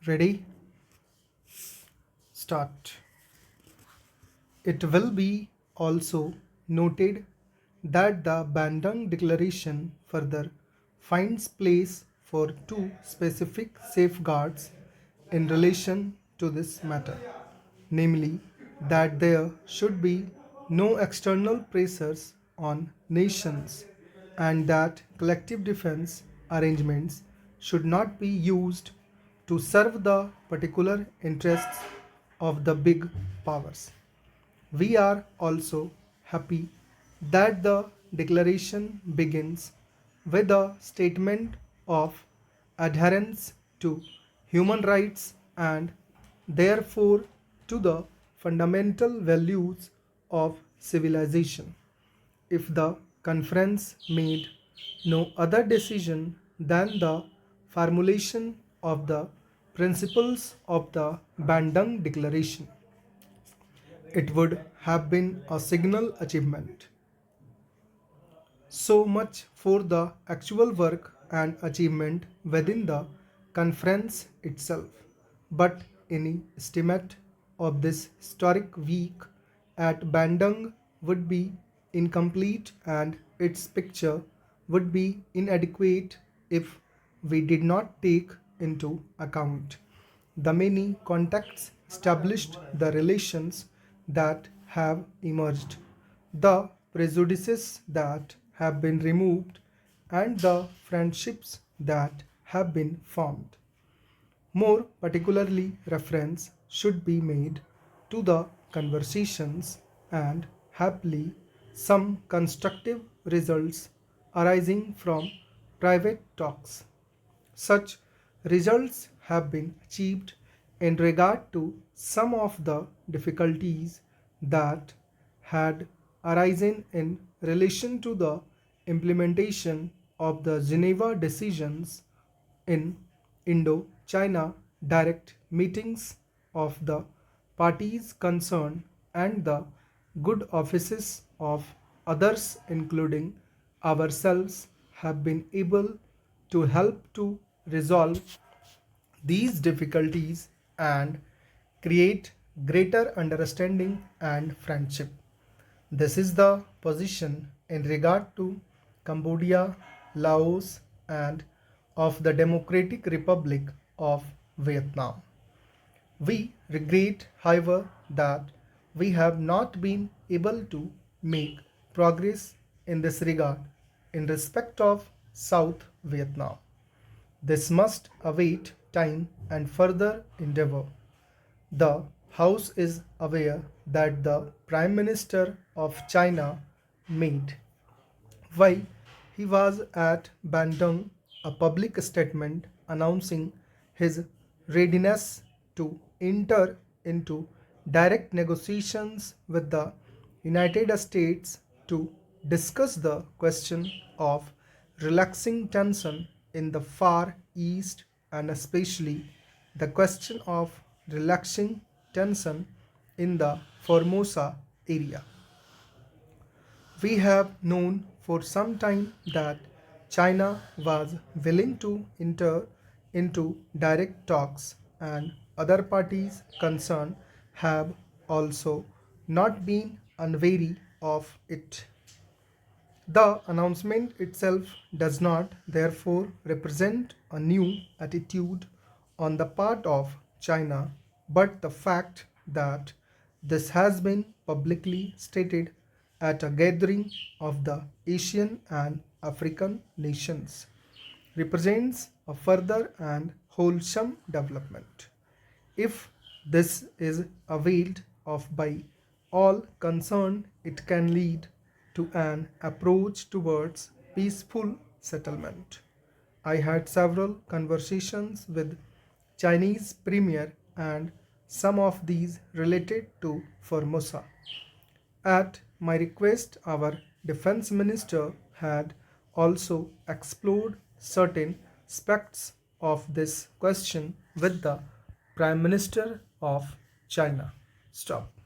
Ready? Start. It will be also noted that the Bandung Declaration further finds place for two specific safeguards in relation to this matter, namely that there should be no external pressures on nations and that collective defense arrangements should not be used to serve the particular interests of the big powers. We are also happy that the declaration begins with a statement of adherence to human rights and therefore to the fundamental values of civilization. If the conference made no other decision than the formulation of the principles of the Bandung Declaration, it would have been a signal achievement. So much for the actual work and achievement within the conference itself. But any estimate of this historic week at Bandung would be incomplete and its picture would be inadequate if we did not take into account the many contacts established, the relations that have emerged, the prejudices that have been removed, and the friendships that have been formed. More particularly, reference should be made to the conversations and happily some constructive results arising from private talks. Such results have been achieved in regard to some of the difficulties that had arisen in relation to the implementation of the Geneva decisions in Indo China direct meetings of the parties concerned and the good offices of others, including ourselves, have been able to help to resolve these difficulties and create greater understanding and friendship. This is the position in regard to Cambodia, Laos, and of the Democratic Republic of Vietnam. We regret, however, that we have not been able to make progress in this regard in respect of South Vietnam. This must await time and further endeavor. The House is aware that the Prime Minister of China made, while he was at Bandung, a public statement announcing his readiness to enter into direct negotiations with the United States to discuss the question of relaxing tension in the Far East and especially the question of relaxing tension in the Formosa area. We have known for some time that China was willing to enter into direct talks, and other parties concerned have also not been unwary of it. The announcement itself does not, therefore, represent a new attitude on the part of China, but the fact that this has been publicly stated at a gathering of the Asian and African nations represents a further and wholesome development. If this is availed of by all concerned, it can lead to an approach towards peaceful settlement. I had several conversations with Chinese premier and some of these related to Formosa. At my request, our defense minister had also explored certain aspects of this question with the Prime Minister of China. Stop.